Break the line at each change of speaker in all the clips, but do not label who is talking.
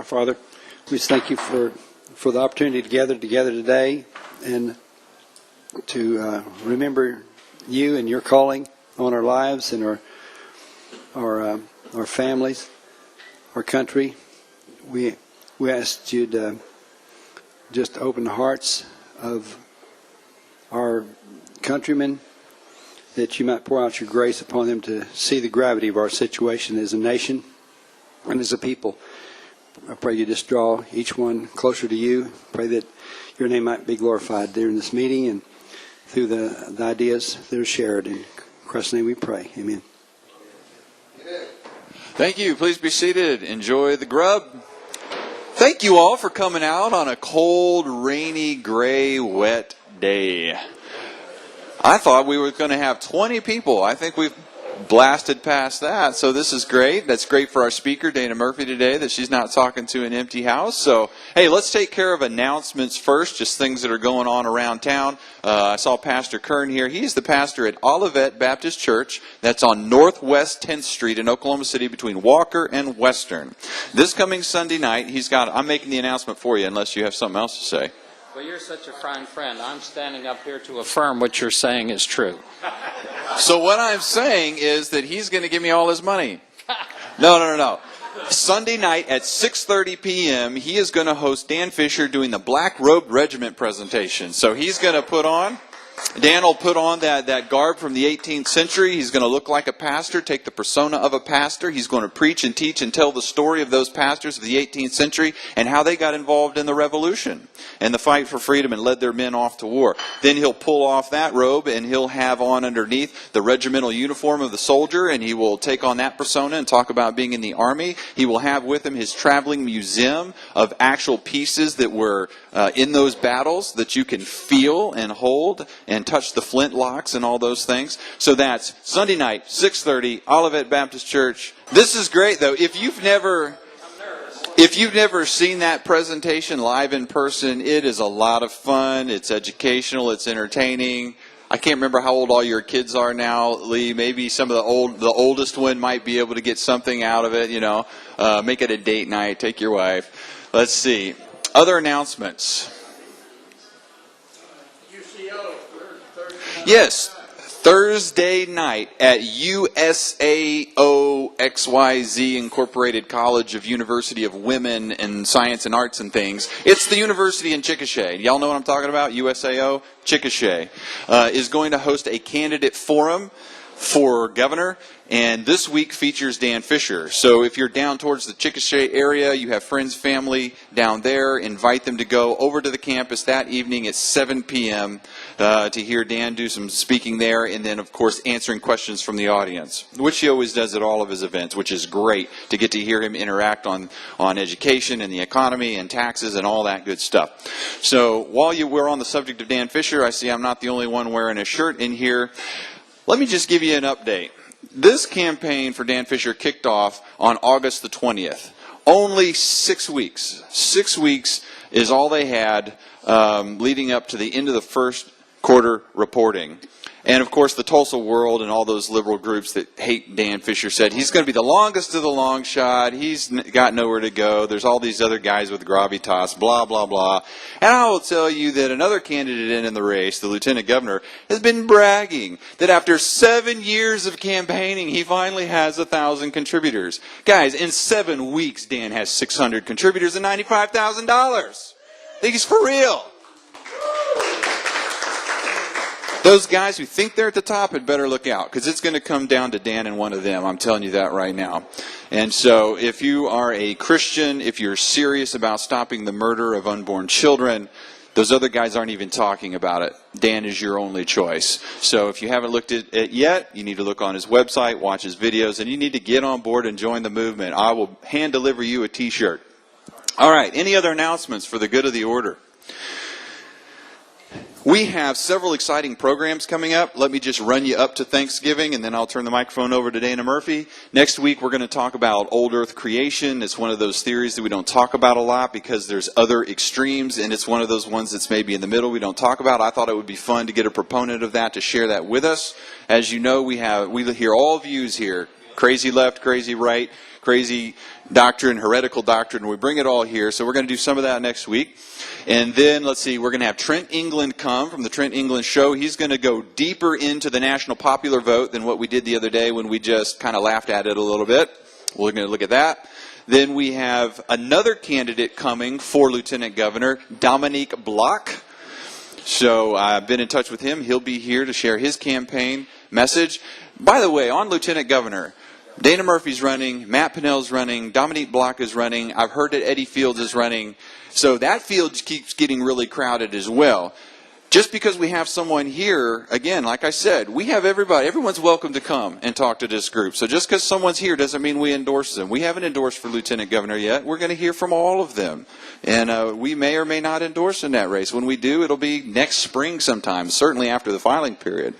Our Father, we just thank you for the opportunity to gather together today and to remember you and your calling on our lives and our families, our country. We ask you to just open the hearts of our countrymen, that you might pour out your grace upon them to see the gravity of our situation as a nation and as a people. I pray you just draw each one closer to you. Pray that your name might be glorified during this meeting and through the ideas that are shared. In Christ's name we pray. Amen.
Thank you. Please be seated. Enjoy the grub. Thank you all for coming out on a cold, rainy, gray, wet day. I thought we were going to have 20 people. I think we've blasted past that, so this is great. That's great for our speaker, Dana Murphy, today, that she's not talking to an empty house. So, hey, let's take care of announcements first, just things that are going on around town. I saw Pastor Kern here. He's the pastor at Olivet Baptist Church. That's on Northwest 10th Street in Oklahoma City between Walker and Western. This coming Sunday night, I'm making the announcement for you unless you have something else to say.
Well, you're such a fine friend. I'm standing up here to affirm what you're saying is true.
So what I'm saying is that he's going to give me all his money. No. Sunday night at 6:30 p.m., he is going to host Dan Fisher doing the Black Robed Regiment presentation. So he's going to Dan will put on that garb from the 18th century. He's going to look like a pastor, take the persona of a pastor. He's going to preach and teach and tell the story of those pastors of the 18th century and how they got involved in the Revolution and the fight for freedom and led their men off to war. Then he'll pull off that robe and he'll have on underneath the regimental uniform of the soldier, and he will take on that persona and talk about being in the Army. He will have with him his traveling museum of actual pieces that were in those battles that you can feel and hold and touch the flintlocks and all those things. So that's Sunday night, 6:30, Olivet Baptist Church. This is great, though. If you've never seen that presentation live in person, it is a lot of fun. It's educational. It's entertaining. I can't remember how old all your kids are now, Lee. Maybe some of the oldest one might be able to get something out of it. Make it a date night. Take your wife. Let's see. Other announcements. Yes, Thursday night at USAOXYZ Incorporated College of University of Women in Science and Arts and Things. It's the university in Chickasha. Y'all know what I'm talking about? USAO Chickasha is going to host a candidate forum for governor, and this week features Dan Fisher. So if you're down towards the Chickasha area, you have friends, family down there, invite them to go over to the campus that evening at 7 p.m. To hear Dan do some speaking there, and then, of course, answering questions from the audience, which he always does at all of his events, which is great to get to hear him interact on education and the economy and taxes and all that good stuff. So while we're on the subject of Dan Fisher, I see I'm not the only one wearing a shirt in here. Let me just give you an update. This campaign for Dan Fisher kicked off on August the 20th. Only 6 weeks. 6 weeks is all they had leading up to the end of the first quarter reporting. And, of course, the Tulsa World and all those liberal groups that hate Dan Fisher said he's going to be the longest of the long shot. He's got nowhere to go. There's all these other guys with gravitas, blah, blah, blah. And I will tell you that another candidate in the race, the lieutenant governor, has been bragging that after 7 years of campaigning, he finally has 1,000 contributors. Guys, in 7 weeks, Dan has 600 contributors and $95,000. I think he's for real. Those guys who think they're at the top had better look out, because it's going to come down to Dan and one of them. I'm telling you that right now. And so if you are a Christian, if you're serious about stopping the murder of unborn children, those other guys aren't even talking about it. Dan is your only choice. So if you haven't looked at it yet, you need to look on his website, watch his videos, and you need to get on board and join the movement. I will hand deliver you a t-shirt. All right, any other announcements for the good of the order? We have several exciting programs coming up. Let me just run you up to Thanksgiving, and then I'll turn the microphone over to Dana Murphy. Next week, we're going to talk about old earth creation. It's one of those theories that we don't talk about a lot because there's other extremes, and it's one of those ones that's maybe in the middle we don't talk about. I thought it would be fun to get a proponent of that to share that with us. As you know, we hear all views here. Crazy left, crazy right, crazy doctrine, heretical doctrine. We bring it all here. So we're going to do some of that next week. And then, let's see, we're going to have Trent England come from the Trent England Show. He's going to go deeper into the national popular vote than what we did the other day when we just kind of laughed at it a little bit. We're going to look at that. Then we have another candidate coming for Lieutenant Governor, Dominique Block. So I've been in touch with him. He'll be here to share his campaign message. By the way, on Lieutenant Governor, Dana Murphy's running, Matt Pinnell's running, Dominique Block is running. I've heard that Eddie Fields is running. So that field keeps getting really crowded as well. Just because we have someone here, again, like I said, we have everybody. Everyone's welcome to come and talk to this group. So just because someone's here doesn't mean we endorse them. We haven't endorsed for Lieutenant Governor yet. We're going to hear from all of them. And we may or may not endorse in that race. When we do, it'll be next spring sometime, certainly after the filing period.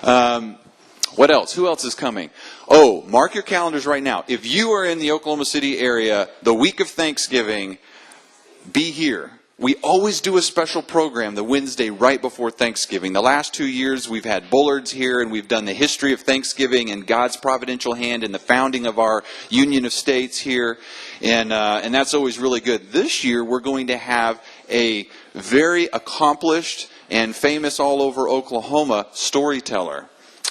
What else? Who else is coming? Oh, mark your calendars right now. If you are in the Oklahoma City area, the week of Thanksgiving, be here. We always do a special program the Wednesday right before Thanksgiving. The last 2 years we've had Bullards here and we've done the history of Thanksgiving and God's providential hand in the founding of our Union of States here. And that's always really good. This year we're going to have a very accomplished and famous all over Oklahoma storyteller.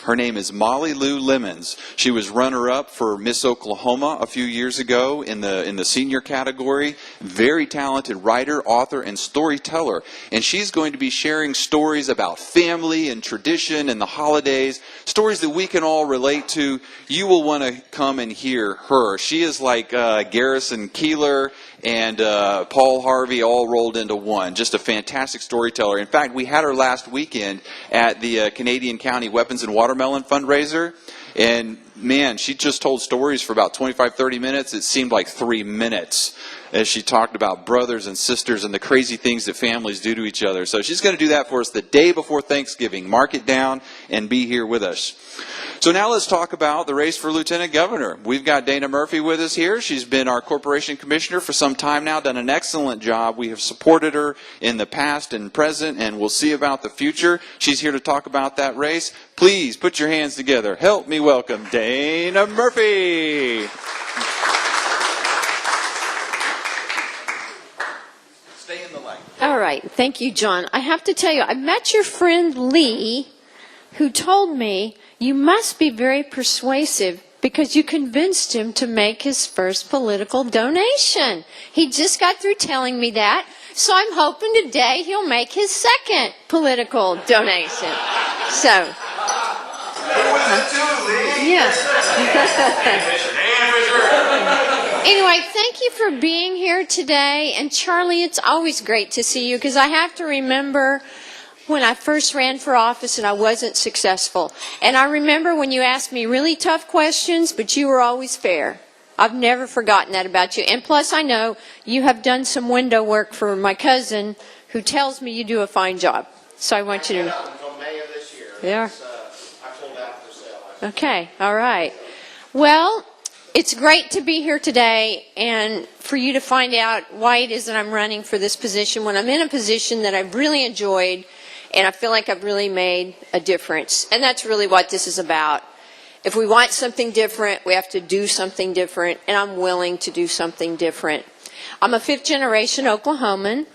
Her name is Molly Lou Lemons. She was runner-up for Miss Oklahoma a few years ago in the senior category. Very talented writer, author, and storyteller. And she's going to be sharing stories about family and tradition and the holidays, stories that we can all relate to. You will want to come and hear her. She is like Garrison Keillor and Paul Harvey all rolled into one. Just a fantastic storyteller. In fact, we had her last weekend at the Canadian County Weapons and Watermelon fundraiser. And man, she just told stories for about 25-30 minutes. It seemed like 3 minutes as she talked about brothers and sisters and the crazy things that families do to each other. So she's going to do that for us the day before Thanksgiving. Mark it down and be here with us. So now let's talk about the race for Lieutenant Governor. We've got Dana Murphy with us here. She's been our Corporation Commissioner for some time now, done an excellent job. We have supported her in the past and present, and we'll see about the future. She's here to talk about that race. Please put your hands together. Help me welcome Dana Murphy. Stay in the light.
All right. Thank you, John. I have to tell you, I met your friend Lee, who told me you must be very persuasive because you convinced him to make his first political donation. He just got through telling me that, so I'm hoping today he'll make his second political donation. So, yeah. Anyway, thank you for being here today. And Charlie, it's always great to see you because I have to remember when I first ran for office and I wasn't successful. And I remember when you asked me really tough questions, but you were always fair. I've never forgotten that about you. And plus, I know you have done some window work for my cousin who tells me you do a fine job. So I want you to...
Until May of this year.
Yeah.
I pulled out the sale.
Okay, all right. Well, it's great to be here today and for you to find out why it is that I'm running for this position when I'm in a position that I've really enjoyed and I feel like I've really made a difference. And that's really what this is about. If we want something different, we have to do something different, and I'm willing to do something different. I'm a fifth-generation Oklahoman,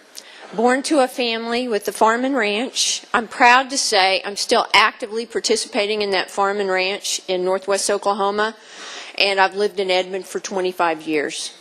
born to a family with a farm and ranch. I'm proud to say I'm still actively participating in that farm and ranch in northwest Oklahoma, and I've lived in Edmond for 25 years.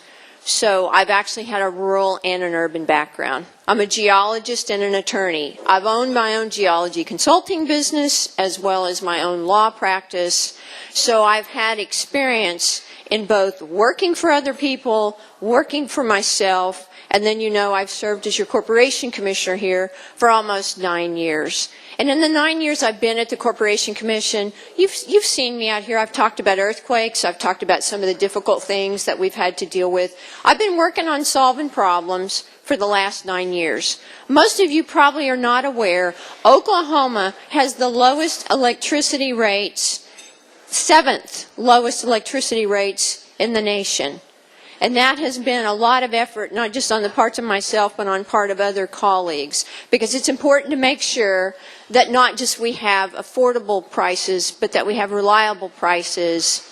So I've actually had a rural and an urban background. I'm a geologist and an attorney. I've owned my own geology consulting business as well as my own law practice. So I've had experience in both working for other people, working for myself, and then I've served as your corporation commissioner here for almost 9 years. And in the 9 years I've been at the Corporation Commission, you've seen me out here. I've talked about earthquakes. I've talked about some of the difficult things that we've had to deal with. I've been working on solving problems for the last 9 years. Most of you probably are not aware, Oklahoma has the lowest electricity rates, 7th lowest electricity rates in the nation. And that has been a lot of effort, not just on the parts of myself, but on part of other colleagues. Because it's important to make sure that not just we have affordable prices, but that we have reliable prices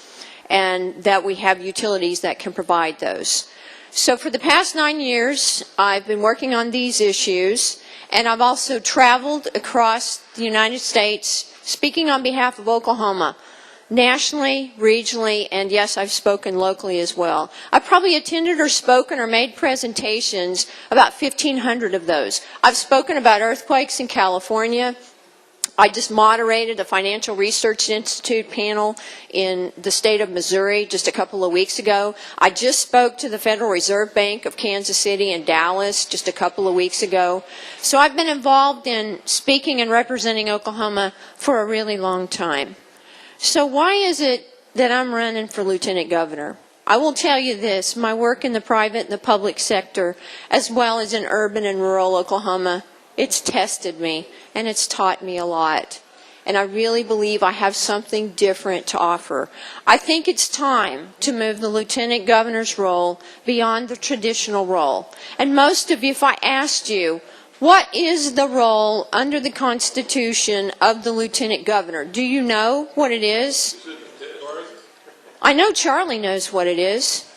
and that we have utilities that can provide those. So for the past 9 years, I've been working on these issues, and I've also traveled across the United States speaking on behalf of Oklahoma, nationally, regionally, and yes, I've spoken locally as well. I've probably attended or spoken or made presentations, about 1,500 of those. I've spoken about earthquakes in California. I just moderated a Financial Research Institute panel in the state of Missouri just a couple of weeks ago. I just spoke to the Federal Reserve Bank of Kansas City and Dallas just a couple of weeks ago. So I've been involved in speaking and representing Oklahoma for a really long time. So why is it that I'm running for Lieutenant Governor? I will tell you this, my work in the private and the public sector, as well as in urban and rural Oklahoma, it's tested me, and it's taught me a lot. And I really believe I have something different to offer. I think it's time to move the Lieutenant Governor's role beyond the traditional role. And most of you, if I asked you, what is the role under the Constitution of the Lieutenant Governor? Do you know what it is? I know Charlie knows what it is.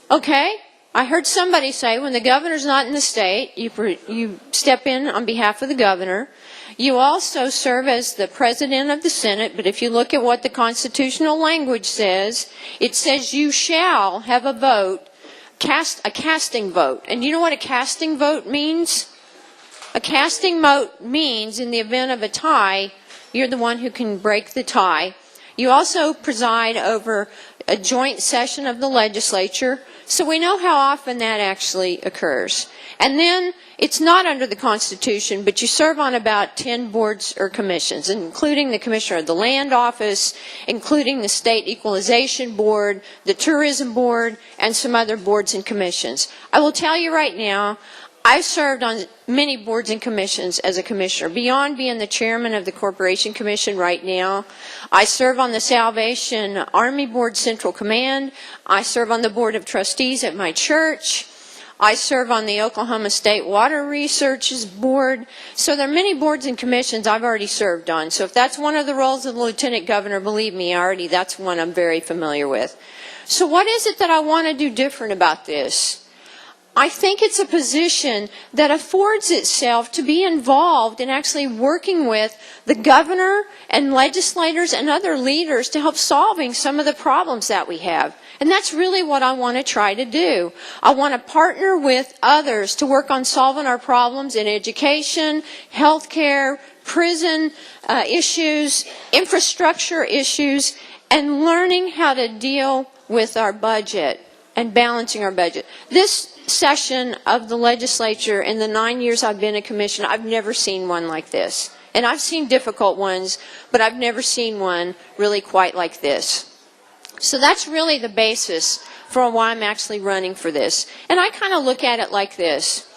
Okay? I heard somebody say when the governor's not in the state, you step in on behalf of the governor. You also serve as the president of the Senate, but if you look at what the constitutional language says, it says you shall have a vote, a casting vote. And you know what a casting vote means? A casting vote means in the event of a tie, you're the one who can break the tie. You also preside over a joint session of the legislature, so we know how often that actually occurs. And then it's not under the Constitution, but you serve on about 10 boards or commissions, including the Commissioner of the Land Office, including the State Equalization Board, the Tourism Board, and some other boards and commissions. I will tell you right now, I've served on many boards and commissions as a commissioner. Beyond being the chairman of the Corporation Commission right now, I serve on the Salvation Army Board Central Command. I serve on the Board of Trustees at my church. I serve on the Oklahoma State Water Research Board. So there are many boards and commissions I've already served on. So if that's one of the roles of the Lieutenant Governor, believe me, that's one I'm very familiar with. So what is it that I want to do different about this? I think it's a position that affords itself to be involved in actually working with the governor and legislators and other leaders to help solving some of the problems that we have. And that's really what I want to try to do. I want to partner with others to work on solving our problems in education, healthcare, prison issues, infrastructure issues, and learning how to deal with our budget and balancing our budget. This session of the legislature in the 9 years I've been a commissioner, I've never seen one like this. And I've seen difficult ones, but I've never seen one really quite like this. So that's really the basis for why I'm actually running for this. And I kind of look at it like this.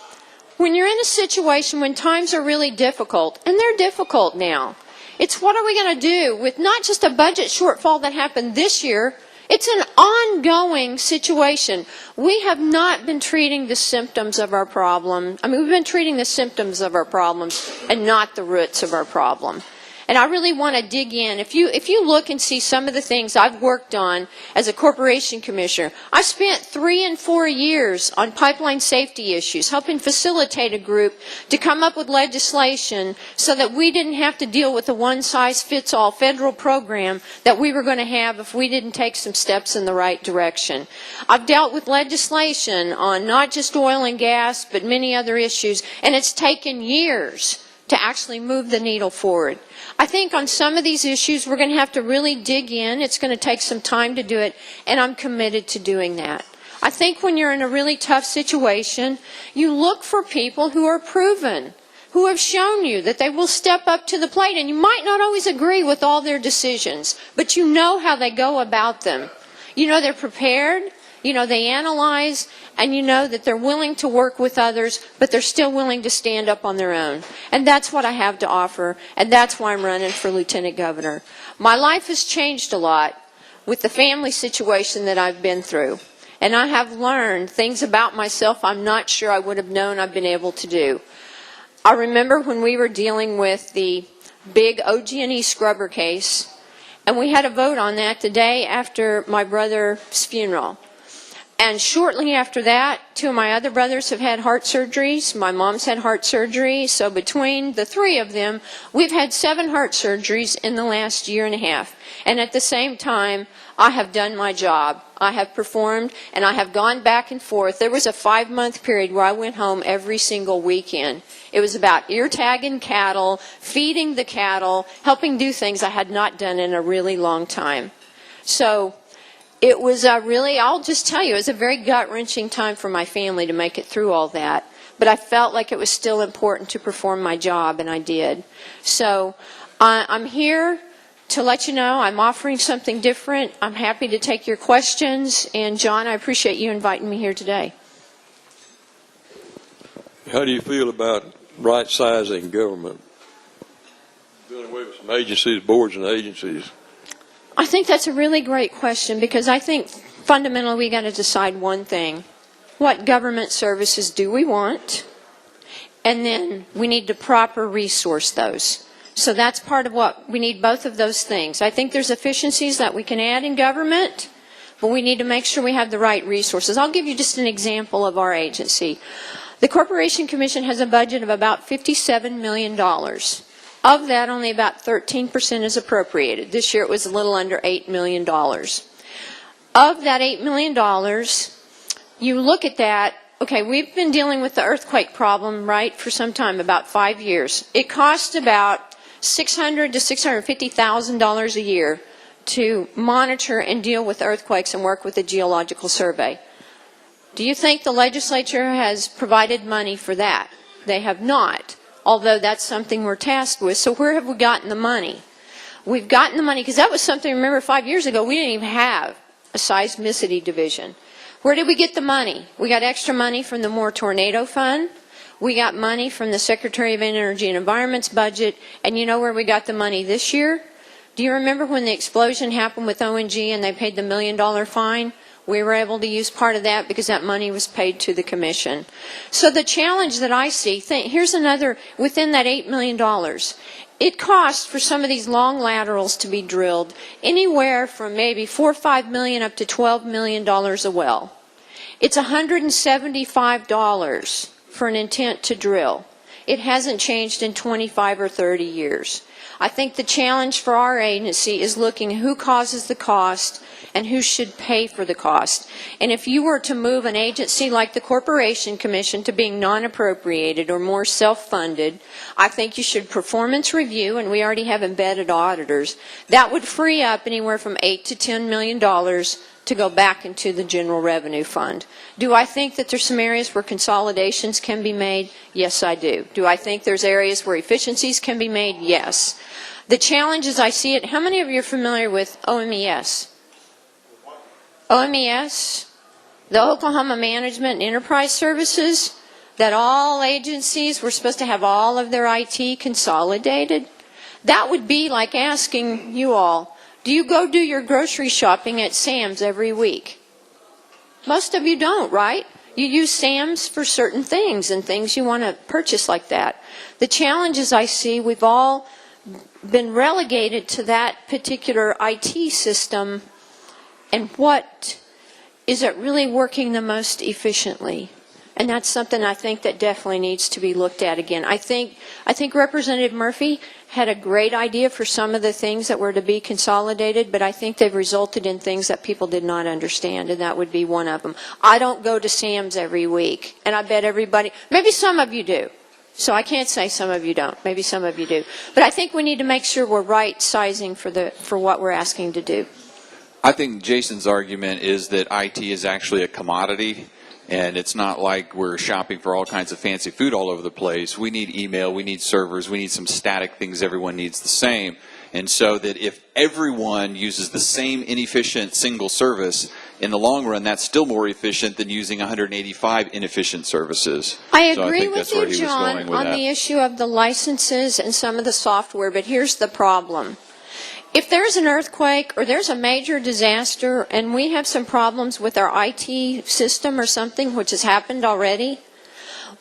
When you're in a situation when times are really difficult, and they're difficult now, it's what are we going to do with not just a budget shortfall that happened this year. It's an ongoing situation. We have not been treating the symptoms of our problem. We've been treating the symptoms of our problems and not the roots of our problem. And I really want to dig in. If you look and see some of the things I've worked on as a corporation commissioner, I spent 3 and 4 years on pipeline safety issues, helping facilitate a group to come up with legislation so that we didn't have to deal with a one-size-fits-all federal program that we were going to have if we didn't take some steps in the right direction. I've dealt with legislation on not just oil and gas, but many other issues, and it's taken years to actually move the needle forward. I think on some of these issues we're going to have to really dig in. It's going to take some time to do it, and I'm committed to doing that. I think when you're in a really tough situation, you look for people who are proven, who have shown you that they will step up to the plate, and you might not always agree with all their decisions, but you know how they go about them. You know they're prepared, you know they analyze, and you know that they're willing to work with others, but they're still willing to stand up on their own. And that's what I have to offer, and that's why I'm running for Lieutenant Governor. My life has changed a lot with the family situation that I've been through. And I have learned things about myself I'm not sure I would have known I've been able to do. I remember when we were dealing with the big OG&E scrubber case, And we had a vote on that the day after my brother's funeral. And shortly after that, 2 of my other brothers have had heart surgeries. My mom's had heart surgery. So between the 3 of them, we've had 7 heart surgeries in the last year and a half. And at the same time, I have done my job. I have performed, and I have gone back and forth. There was a 5-month period where I went home every single weekend. It was about ear tagging cattle, feeding the cattle, helping do things I had not done in a really long time. So it was really, I'll just tell you, it was a very gut-wrenching time for my family to make it through all that. But I felt like it was still important to perform my job, and I did. So I'm here to let you know I'm offering something different. I'm happy to take your questions. And, John, I appreciate you inviting me here today.
How do you feel about right-sizing government? Doing away with some agencies, boards and agencies.
I think that's a really great question, because I think fundamentally we got to decide one thing. What government services do we want? And then we need to proper resource those. So that's part of what we need, both of those things. I think there's efficiencies that we can add in government, but we need to make sure we have the right resources. I'll give you just an example of our agency. The Corporation Commission has a budget of about $57 million. Of that, only about 13% is appropriated. This year it was a little under $8 million. Of that $8 million, you look at that, okay, we've been dealing with the earthquake problem, right, for some time, about 5 years. It costs about $600,000 to $650,000 a year to monitor and deal with earthquakes and work with the Geological Survey. Do you think the legislature has provided money for that? They have not, although that's something we're tasked with. So where have we gotten the money? We've gotten the money, because that was something, remember, 5 years ago, we didn't even have a seismicity division. Where did we get the money? We got extra money from the More Tornado Fund. We got money from the Secretary of Energy and Environment's budget. And you know where we got the money this year? Do you remember when the explosion happened with ONG and they paid the $1 million fine? We were able to use part of that because that money was paid to the commission. So the challenge that I see, here's another, within that $8 million, it costs for some of these long laterals to be drilled anywhere from maybe $4 or $5 million up to $12 million a well. It's $175 for an intent to drill. It hasn't changed in 25 or 30 years. I think the challenge for our agency is looking at who causes the cost and who should pay for the cost. And if you were to move an agency like the Corporation Commission to being non-appropriated or more self-funded, I think you should performance review, and we already have embedded auditors. That would free up anywhere from $8 to $10 million to go back into the General Revenue Fund. Do I think that there's some areas where consolidations can be made? Yes, I do. Do I think there's areas where efficiencies can be made? Yes. The challenge as I see it, how many of you are familiar with OMES? OMES, the Oklahoma Management and Enterprise Services, that all agencies were supposed to have all of their IT consolidated. That would be like asking you all, do you go do your grocery shopping at Sam's every week? Most of you don't, right? You use Sam's for certain things and things you want to purchase like that. The challenges I see, we've all been relegated to that particular IT system, and what is it really working the most efficiently? And that's something I think that definitely needs to be looked at again. I think Representative Murphy had a great idea for some of the things that were to be consolidated, but I think they've resulted in things that people did not understand, and that would be one of them. I don't go to Sam's every week, and I bet everybody, maybe some of you do. So I can't say some of you don't. Maybe some of you do. But I think we need to make sure we're right sizing for what we're asking to do.
I think Jason's argument is that IT is actually a commodity, and it's not like we're shopping for all kinds of fancy food all over the place. We need email, we need servers, we need some static things everyone needs the same. And so that if everyone uses the same inefficient single service, in the long run, that's still more efficient than using 185 inefficient services.
I agree with you, John, on the issue of the licenses and some of the software, but here's the problem. If there's an earthquake or there's a major disaster and we have some problems with our IT system or something, which has happened already,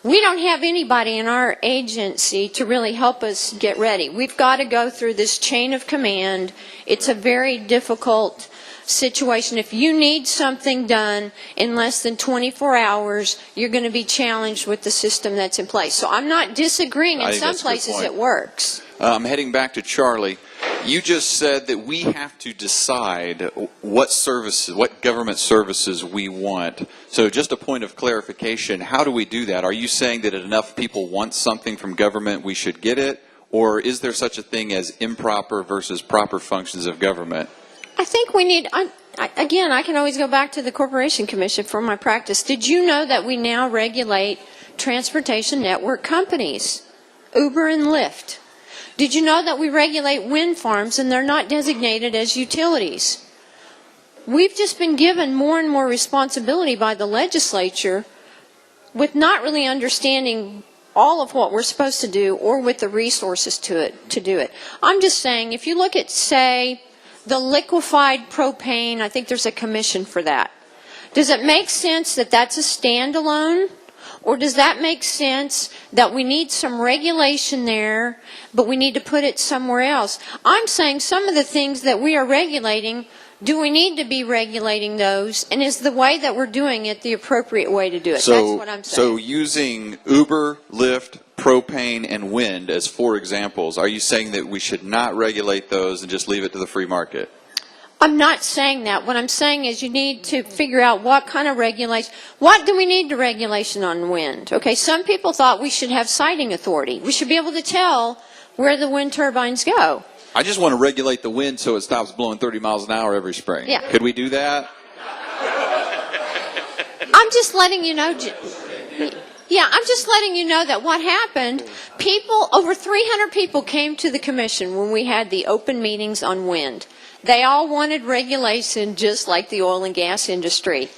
We don't have anybody in our agency to really help us get ready. We've got to go through this chain of command. It's a very difficult situation. If you need something done in less than 24 hours, you're going to be challenged with the system that's in place. So I'm not disagreeing. In some places it works.
I'm heading back to Charlie. You just said that we have to decide what services, what government services we want. So just a point of clarification, how do we do that? Are you saying that if enough people want something from government, we should get it? Or is there such a thing as improper versus proper functions of government?
I think we need, again, I can always go back to the Corporation Commission for my practice. Did you know that we now regulate transportation network companies, Uber and Lyft? Did you know that we regulate wind farms and they're not designated as utilities? We've just been given more and more responsibility by the legislature with not really understanding all of what we're supposed to do or with the resources to do it. I'm just saying, if you look at, say, the liquefied propane, I think there's a commission for that. Does it make sense that that's a standalone? Or does that make sense that we need some regulation there, but we need to put it somewhere else? I'm saying some of the things that we are regulating, do we need to be regulating those? And is the way that we're doing it the appropriate way to do it? That's what I'm saying.
So using Uber, Lyft, propane, and wind as 4 examples, are you saying that we should not regulate those and just leave it to the free market?
I'm not saying that. What I'm saying is you need to figure out what kind of regulation. What do we need to regulation on wind? Okay, some people thought we should have siting authority. We should be able to tell where the wind turbines go.
I just want to regulate the wind so it stops blowing 30 miles an hour every spring.
Yeah.
Could we do that?
I'm just letting you know. Yeah, I'm just letting you know that what happened, over 300 people came to the commission when we had the open meetings on wind. They all wanted regulation just like the oil and gas industry.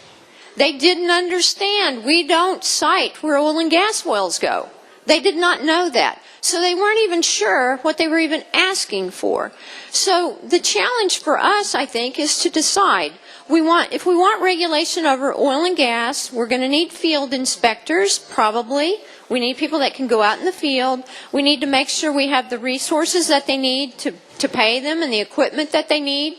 They didn't understand. We don't cite where oil and gas wells go. They did not know that. So they weren't even sure what they were even asking for. So the challenge for us, I think, is to decide. If we want regulation over oil and gas, we're going to need field inspectors, probably. We need people that can go out in the field. We need to make sure we have the resources that they need to pay them and the equipment that they need.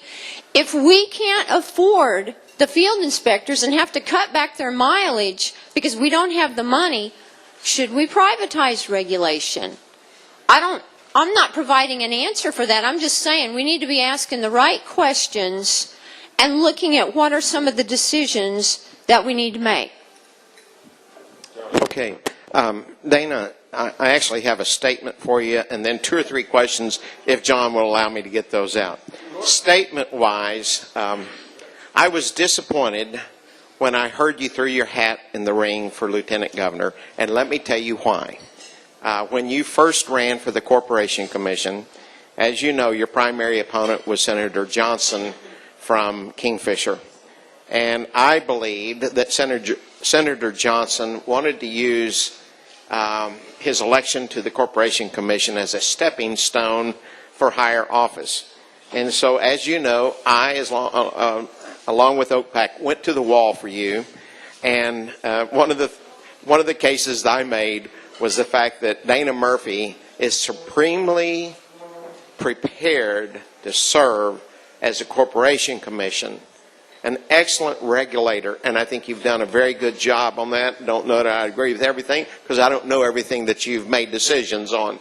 If we can't afford the field inspectors and have to cut back their mileage because we don't have the money, should we privatize regulation? I'm not providing an answer for that. I'm just saying we need to be asking the right questions and looking at what are some of the decisions that we need to make.
Okay. Dana, I actually have a statement for you, and then 2 or 3 questions, if John will allow me to get those out. Statement-wise, I was disappointed when I heard you throw your hat in the ring for Lieutenant Governor, and let me tell you why. When you first ran for the Corporation Commission, as you know, your primary opponent was Senator Johnson from Kingfisher. And I believed that Senator Johnson wanted to use his election to the Corporation Commission as a stepping stone for higher office. And so, as you know, I, along with OCPAC, went to the wall for you. And one of the cases I made was the fact that Dana Murphy is supremely prepared to serve as a Corporation Commission, an excellent regulator, and I think you've done a very good job on that. Don't know that I agree with everything, because I don't know everything that you've made decisions on.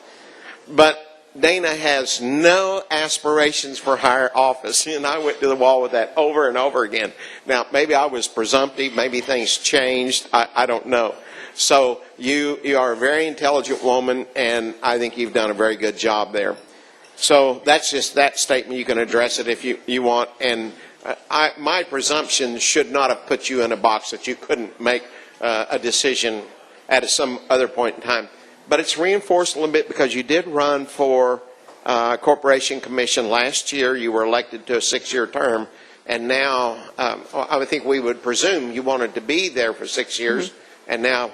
But Dana has no aspirations for higher office, and I went to the wall with that over and over again. Now, maybe I was presumptive, maybe things changed, I don't know. So you are a very intelligent woman, and I think you've done a very good job there. So that's just that statement. You can address it if you want. And my presumption should not have put you in a box that you couldn't make a decision at some other point in time. But it's reinforced a little bit because you did run for Corporation Commission last year. You were elected to a 6-year term. And now I would think we would presume you wanted to be there for 6 years. Mm-hmm. And now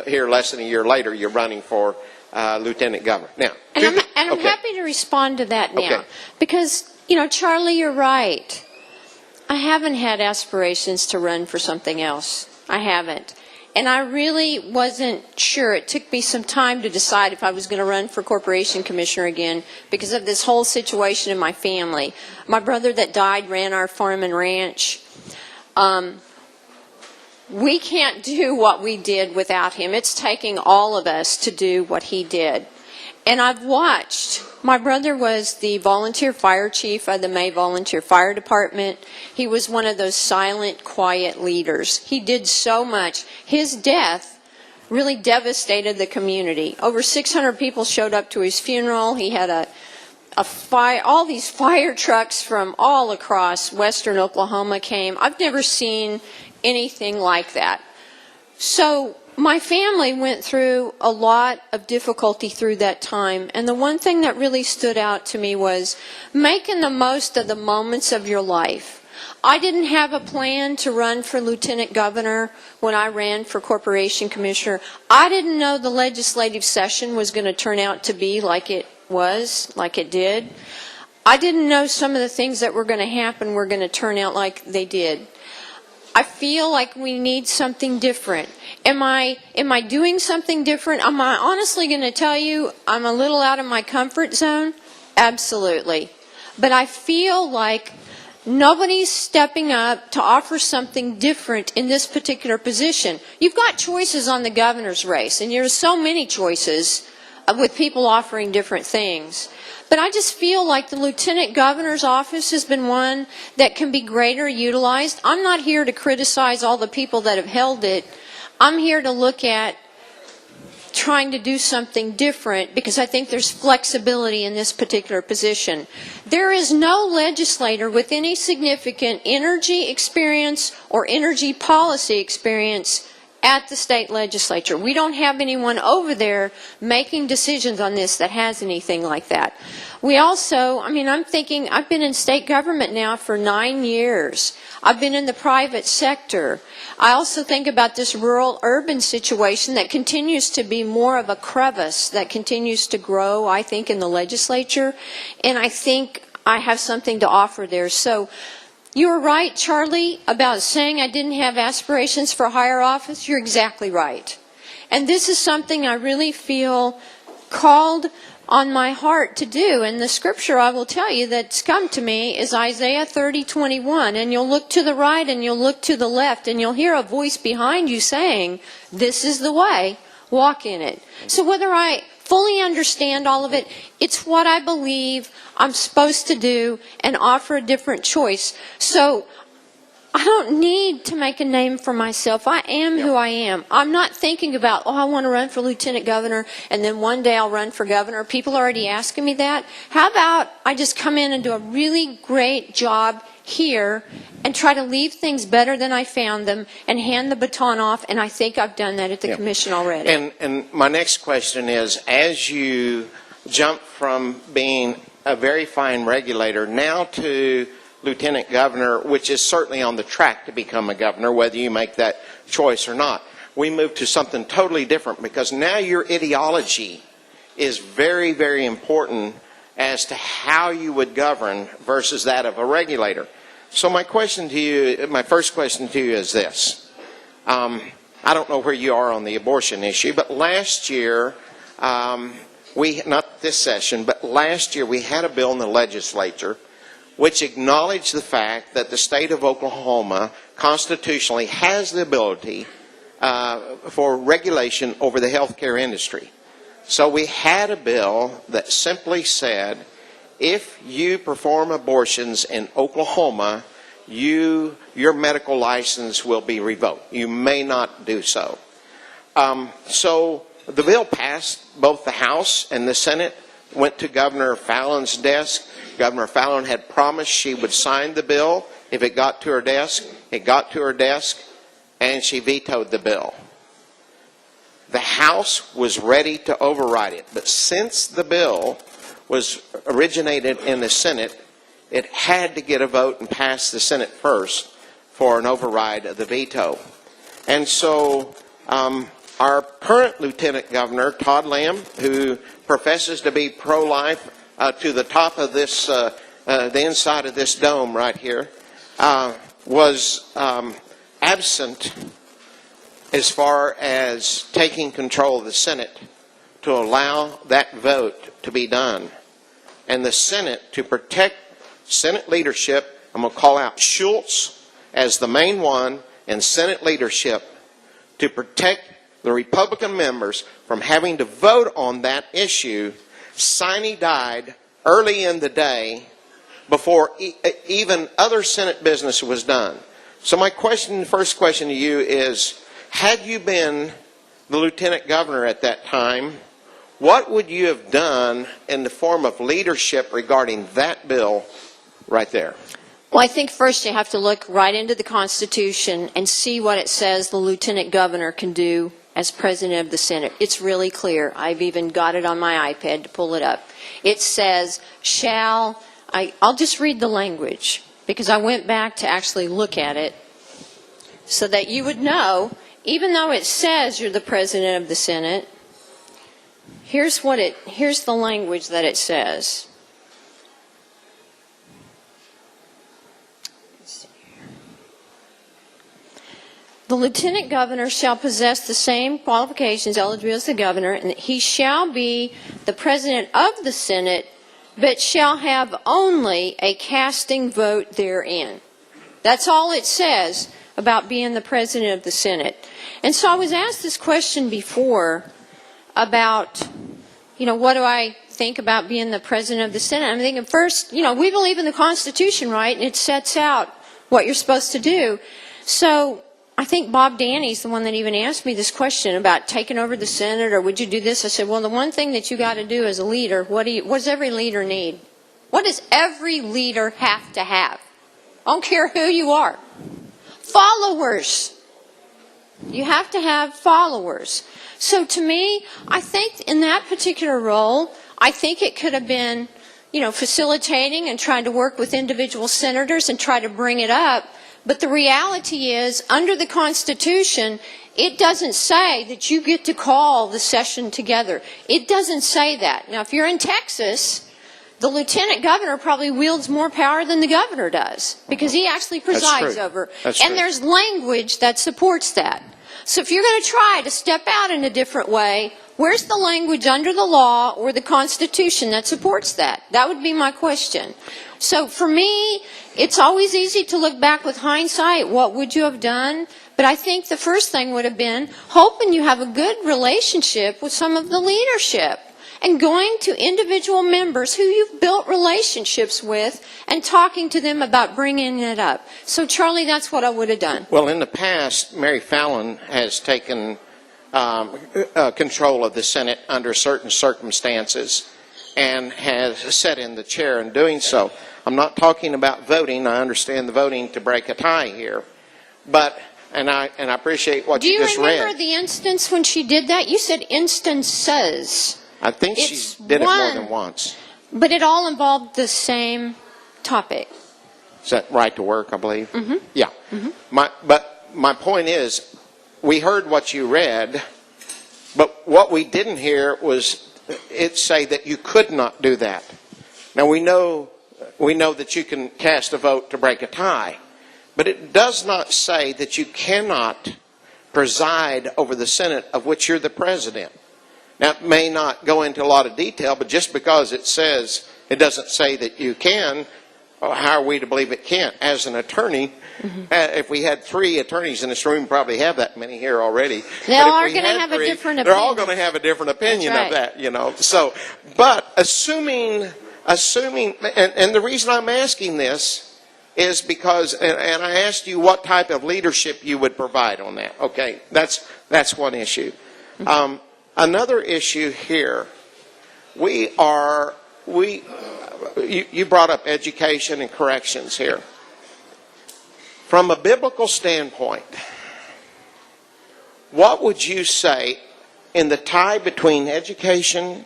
here less than a year later, you're running for Lieutenant Governor. Now,
I'm happy to respond to that now. Okay. Because, Charlie, you're right. I haven't had aspirations to run for something else. I haven't. And I really wasn't sure. It took me some time to decide if I was going to run for corporation commissioner again because of this whole situation in my family. My brother that died ran our farm and ranch. We can't do what we did without him. It's taking all of us to do what he did. And I've watched. My brother was the volunteer fire chief of the May Volunteer Fire Department. He was one of those silent, quiet leaders. He did so much. His death really devastated the community. Over 600 people showed up to his funeral. He had a fire, all these fire trucks from all across western Oklahoma came. I've never seen anything like that. So my family went through a lot of difficulty through that time, and the one thing that really stood out to me was making the most of the moments of your life. I didn't have a plan to run for lieutenant governor when I ran for corporation commissioner. I didn't know the legislative session was going to turn out to be like it was, like it did. I didn't know some of the things that were going to happen were going to turn out like they did. I feel like we need something different. Am I doing something different? Am I honestly going to tell you I'm a little out of my comfort zone? Absolutely. But I feel like nobody's stepping up to offer something different in this particular position. You've got choices on the governor's race, and there's so many choices with people offering different things. But I just feel like the lieutenant governor's office has been one that can be greater utilized. I'm not here to criticize all the people that have held it. I'm here to look at trying to do something different because I think there's flexibility in this particular position. There is no legislator with any significant energy experience or energy policy experience at the state legislature. We don't have anyone over there making decisions on this that has anything like that. We also, I'm thinking, I've been in state government now for 9 years. I've been in the private sector. I also think about this rural-urban situation that continues to be more of a crevice that continues to grow, I think, in the legislature. And I think I have something to offer there. So you were right, Charlie, about saying I didn't have aspirations for higher office. You're exactly right. And this is something I really feel called on my heart to do. And the scripture I will tell you that's come to me is Isaiah 30:21. And you'll look to the right and you'll look to the left and you'll hear a voice behind you saying, "This is the way, walk in it." So whether I fully understand all of it, it's what I believe I'm supposed to do and offer a different choice. So I don't need to make a name for myself. I am who I am. I'm not thinking about, I want to run for lieutenant governor and then one day I'll run for governor. People are already asking me that. How about I just come in and do a really great job here and try to leave things better than I found them and hand the baton off, and I think I've done that at the commission already.
And my next question is, as you jump from being a very fine regulator now to lieutenant governor, which is certainly on the track to become a governor, whether you make that choice or not, we move to something totally different because now your ideology is very, very important as to how you would govern versus that of a regulator. So my question to you, my first question to you is this. I don't know where you are on the abortion issue, but last year, not this session, but last year we had a bill in the legislature which acknowledged the fact that the state of Oklahoma constitutionally has the ability for regulation over the healthcare industry. So we had a bill that simply said, if you perform abortions in Oklahoma, your medical license will be revoked. You may not do so. So the bill passed both the House and the Senate, went to Governor Fallon's desk. Governor Fallon had promised she would sign the bill if it got to her desk. It got to her desk, and she vetoed the bill. The House was ready to override it, but since the bill was originated in the Senate, it had to get a vote and pass the Senate first for an override of the veto. And so our current Lieutenant Governor, Todd Lamb, who professes to be pro-life to the top of this, the inside of this dome right here, was absent as far as taking control of the Senate to allow that vote to be done, and the Senate to protect Senate leadership. I'm going to call out Schultz as the main one, and Senate leadership to protect the Republican members from having to vote on that issue. Sine died early in the day before even other Senate business was done. So my first question to you is, had you been the Lieutenant Governor at that time, what would you have done in the form of leadership regarding that bill right there?
Well, I think first you have to look right into the Constitution and see what it says the Lieutenant Governor can do as President of the Senate. It's really clear. I've even got it on my iPad to pull it up. It says, I'll just read the language because I went back to actually look at it so that you would know, even though it says you're the President of the Senate, here's the language that it says. The Lieutenant Governor shall possess the same qualifications, eligibility as the Governor, and he shall be the President of the Senate, but shall have only a casting vote therein. That's all it says about being the President of the Senate. And so I was asked this question before about, what do I think about being the President of the Senate? I'm thinking first, we believe in the Constitution, right? And it sets out what you're supposed to do. So I think Bob Danny's the one that even asked me this question about taking over the Senate, or would you do this? I said, well, the one thing that you got to do as a leader, what does every leader need? What does every leader have to have? I don't care who you are. Followers. You have to have followers. So to me, I think in that particular role, I think it could have been, facilitating and trying to work with individual senators and try to bring it up. But the reality is, under the Constitution, it doesn't say that you get to call the session together. It doesn't say that. Now, if you're in Texas, the Lieutenant Governor probably wields more power than the Governor does, because he actually presides over. And there's language that supports that. So if you're going to try to step out in a different way, where's the language under the law or the Constitution that supports that? That would be my question. So for me, it's always easy to look back with hindsight. What would you have done? But I think the first thing would have been hoping you have a good relationship with some of the leadership and going to individual members who you've built relationships with and talking to them about bringing it up. So, Charlie, that's what I would have done.
Well, in the past, Mary Fallon has taken control of the Senate under certain circumstances and has sat in the chair in doing so. I'm not talking about voting. I understand the voting to break a tie here. But, and I appreciate what you just read.
Do you remember the instance when she did that? You said instances.
I think she did it more than once.
But it all involved the same topic.
Is that right to work, I believe?
Mm-hmm.
Yeah. Mm-hmm. But my point is, we heard what you read, but what we didn't hear was it say that you could not do that. Now, we know that you can cast a vote to break a tie, but it does not say that you cannot preside over the Senate of which you're the president. Now, it may not go into a lot of detail, but just because it doesn't say that you can, how are we to believe it can't? As an attorney, if we had 3 attorneys in this room, probably have that many here already.
They all are going to have a different opinion.
They're all going to have a different opinion of that, So, but assuming, and the reason I'm asking this is because, and I asked you what type of leadership you would provide on that. Okay, that's one issue. Another issue here, you brought up education and corrections here. From a biblical standpoint, what would you say in the tie between education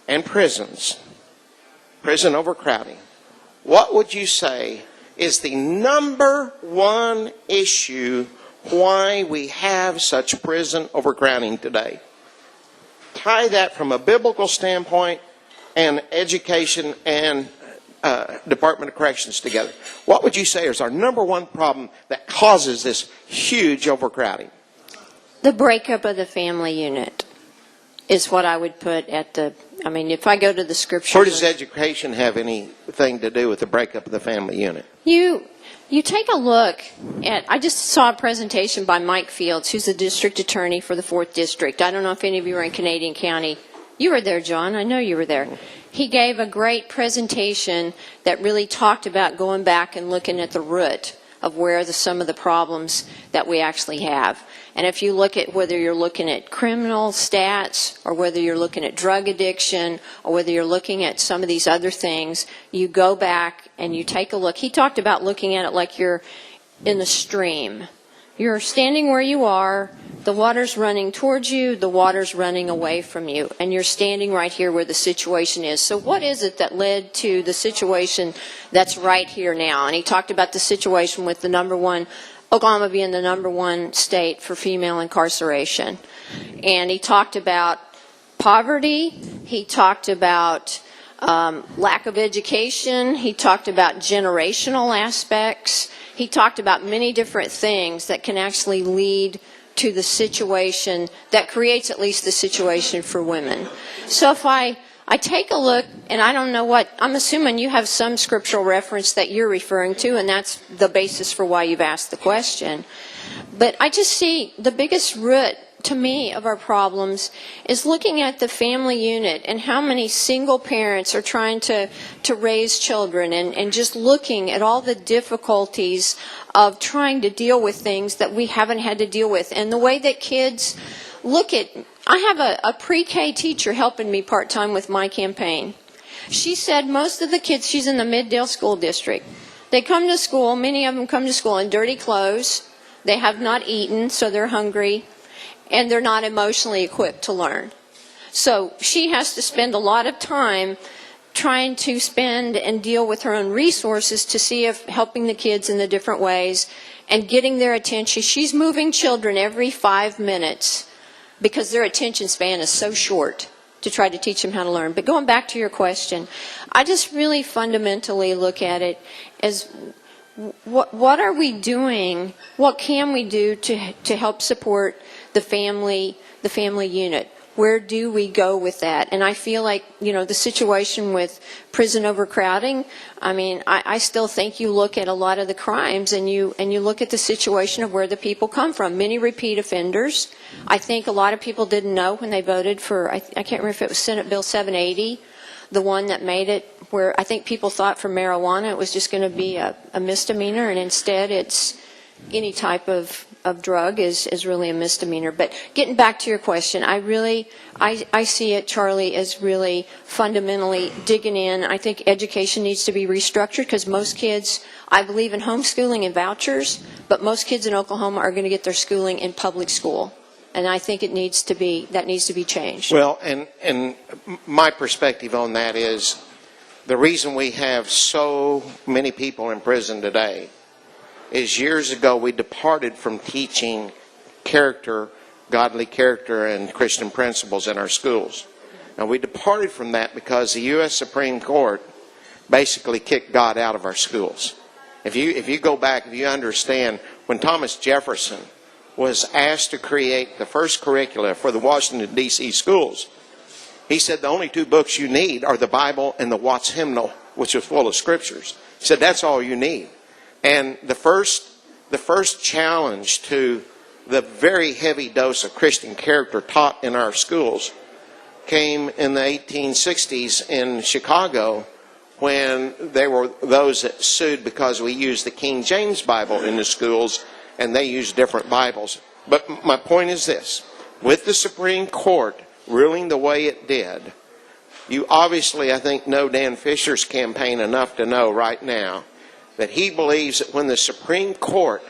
and prisons, prison overcrowding? What would you say is the number one issue why we have such prison overcrowding today? Tie that from a biblical standpoint and education and Department of Corrections together. What would you say is our number one problem that causes this huge overcrowding?
The breakup of the family unit is what I would put at the, I mean, if I go to the scripture.
Where does education have anything to do with the breakup of the family unit?
You take a look at, I just saw a presentation by Mike Fields, who's the district attorney for the 4th District. I don't know if any of you were in Canadian County. You were there, John. I know you were there. He gave a great presentation that really talked about going back and looking at the root of where some of the problems that we actually have. And if you look at whether you're looking at criminal stats or whether you're looking at drug addiction or whether you're looking at some of these other things, you go back and you take a look. He talked about looking at it like you're in the stream. You're standing where you are, the water's running towards you, the water's running away from you, and you're standing right here where the situation is. So what is it that led to the situation that's right here now? And he talked about the situation with the Oklahoma being the #1 state for female incarceration. And he talked about poverty, he talked about lack of education, he talked about generational aspects, he talked about many different things that can actually lead to the situation that creates at least the situation for women. So if I take a look, and I don't know what, I'm assuming you have some scriptural reference that you're referring to, and that's the basis for why you've asked the question. But I just see the biggest root to me of our problems is looking at the family unit and how many single parents are trying to raise children, and just looking at all the difficulties of trying to deal with things that we haven't had to deal with. And the way that kids look at, I have a pre-K teacher helping me part-time with my campaign. She said most of the kids, she's in the Middale School District, they come to school, many of them come to school in dirty clothes, they have not eaten, so they're hungry, and they're not emotionally equipped to learn. So she has to spend a lot of time trying to spend and deal with her own resources to see if helping the kids in the different ways and getting their attention. She's moving children every 5 minutes because their attention span is so short to try to teach them how to learn. But going back to your question, I just really fundamentally look at it as what are we doing, what can we do to help support the family unit? Where do we go with that? And I feel like, the situation with prison overcrowding, I mean, I still think you look at a lot of the crimes and you look at the situation of where the people come from. Many repeat offenders. I think a lot of people didn't know when they voted for, I can't remember if it was Senate Bill 780, the one that made it where I think people thought for marijuana it was just going to be a misdemeanor, and instead it's any type of drug is really a misdemeanor. But getting back to your question, I see it, Charlie, as really fundamentally digging in. I think education needs to be restructured because most kids, I believe in homeschooling and vouchers, but most kids in Oklahoma are going to get their schooling in public school. And I think that needs to be changed.
Well, and my perspective on that is the reason we have so many people in prison today is years ago we departed from teaching character, godly character, and Christian principles in our schools. And we departed from that because the U.S. Supreme Court basically kicked God out of our schools. If you go back, if you understand, when Thomas Jefferson was asked to create the first curricula for the Washington, D.C. schools, he said the only 2 books you need are the Bible and the Watts Hymnal, which is full of scriptures. He said that's all you need. And the first challenge to the very heavy dose of Christian character taught in our schools came in the 1860s in Chicago, when there were those that sued because we used the King James Bible in the schools and they used different Bibles. But my point is this: with the Supreme Court ruling the way it did, you obviously, I think, know Dan Fisher's campaign enough to know right now that he believes that when the Supreme Court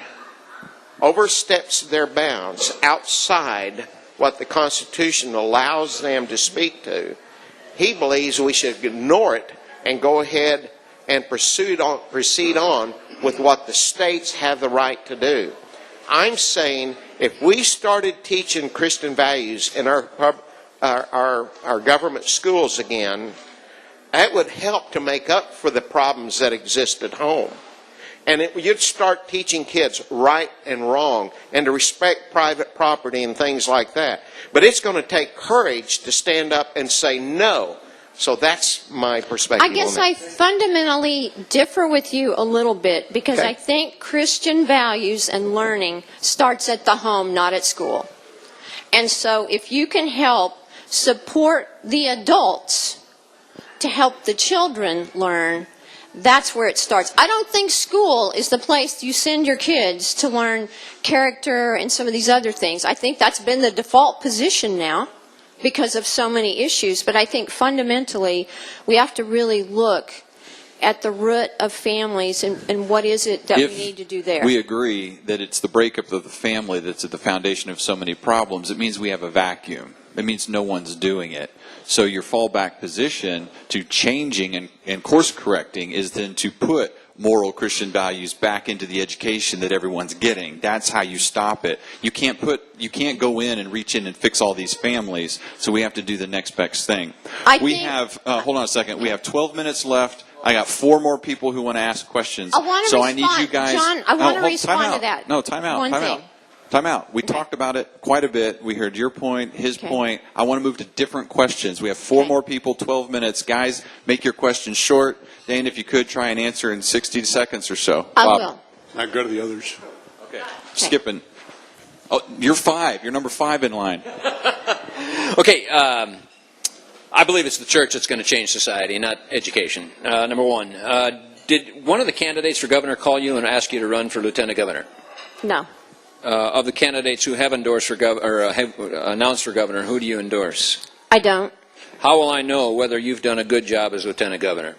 oversteps their bounds outside what the Constitution allows them to speak to, he believes we should ignore it and go ahead and proceed on with what the states have the right to do. I'm saying if we started teaching Christian values in our government schools again, that would help to make up for the problems that exist at home. And you'd start teaching kids right and wrong and to respect private property and things like that. But it's going to take courage to stand up and say no. So that's my perspective.
I guess
on
I
that.
fundamentally differ with you a little bit because
Okay.
I think Christian values and learning starts at the home, not at school. And so if you can help support the adults to help the children learn, that's where it starts. I don't think school is the place you send your kids to learn character and some of these other things. I think that's been the default position now because of so many issues. But I think fundamentally we have to really look at the root of families and what is it that we need to do there.
We agree that it's the breakup of the family that's at the foundation of so many problems. It means we have a vacuum. It means no one's doing it. So your fallback position to changing and course correcting is then to put moral Christian values back into the education that everyone's getting. That's how you stop it. You can't go in and reach in and fix all these families. So we have to do the next best thing. Hold on a second. We have 12 minutes left. I got 4 more people who want to ask questions. I need you guys.
John, I want to respond to that.
No, time out. Time out. We talked about it quite a bit. We heard your point, his point. I want to move to different questions. We have 4 more people, 12 minutes. Guys, make your questions short. Dane, if you could, try and answer in 60 seconds or so.
I
Bob.
will.
I go to the others.
Okay. Skipping. Oh, you're 5. You're number 5 in line.
Okay, I believe it's the church that's going to change society, not education. Number one, did one of the candidates for governor call you and ask you to run for lieutenant governor?
No.
Of the candidates who have endorsed for have announced for governor, who do you endorse?
I don't.
How will I know whether you've done a good job as lieutenant governor?